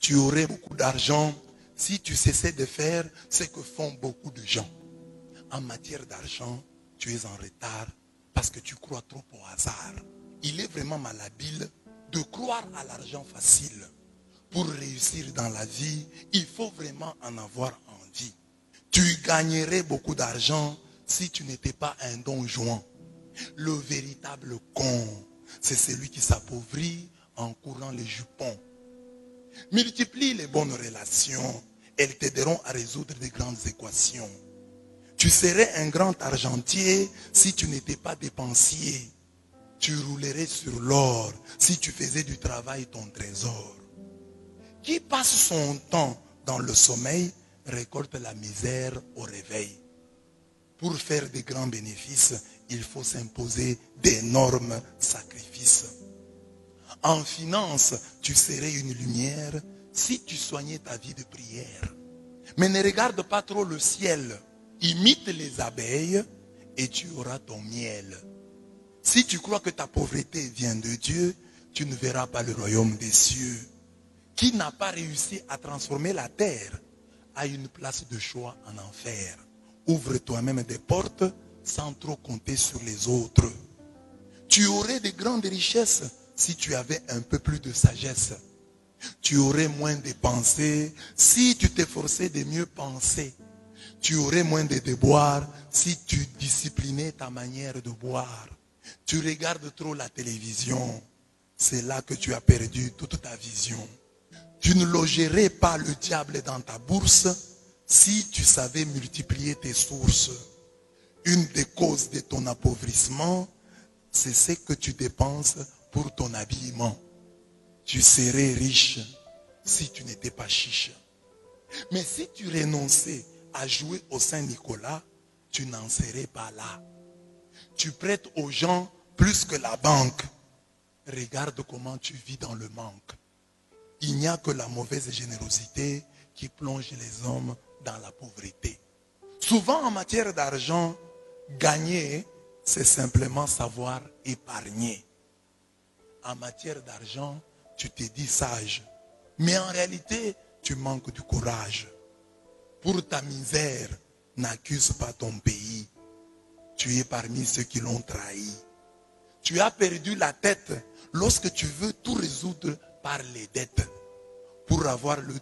Tu aurais beaucoup d'argent si tu cessais de faire ce que font beaucoup de gens. En matière d'argent, tu es en retard parce que tu crois trop au hasard. Il est vraiment malhabile de croire à l'argent facile. Pour réussir dans la vie, il faut vraiment en avoir envie. Tu gagnerais beaucoup d'argent si tu n'étais pas un don Juan. Le véritable con, c'est celui qui s'appauvrit en courant les jupons. Multiplie les bonnes relations. Elles t'aideront à résoudre de grandes équations. Tu serais un grand argentier si tu n'étais pas dépensier. Tu roulerais sur l'or si tu faisais du travail ton trésor. Qui passe son temps dans le sommeil récolte la misère au réveil. Pour faire de grands bénéfices, il faut s'imposer d'énormes sacrifices. En finance, tu serais une lumière si tu soignais ta vie de prière. Mais ne regarde pas trop le ciel. Imite les abeilles et tu auras ton miel. Si tu crois que ta pauvreté vient de Dieu, tu ne verras pas le royaume des cieux. Qui n'a pas réussi à transformer la terre a une place de choix en enfer. Ouvre toi-même des portes sans trop compter sur les autres. Tu aurais de grandes richesses si tu avais un peu plus de sagesse. Tu aurais moins de pensées si tu t'efforçais de mieux penser. Tu aurais moins de déboires si tu disciplinais ta manière de boire. Tu regardes trop la télévision. C'est là que tu as perdu toute ta vision. Tu ne logerais pas le diable dans ta bourse si tu savais multiplier tes sources. Une des causes de ton appauvrissement, c'est ce que tu dépenses pour ton habillement. Tu serais riche si tu n'étais pas chiche. Mais si tu renonçais à jouer au Saint-Nicolas, tu n'en serais pas là. Tu prêtes aux gens plus que la banque. Regarde comment tu vis dans le manque. Il n'y a que la mauvaise générosité qui plonge les hommes dans la pauvreté. Souvent en matière d'argent, gagner, c'est simplement savoir épargner. En matière d'argent, tu te dis sage. Mais en réalité, tu manques du courage. Pour ta misère, n'accuse pas ton pays. Tu es parmi ceux qui l'ont trahi. Tu as perdu la tête lorsque tu veux tout résoudre par les dettes. Pour avoir le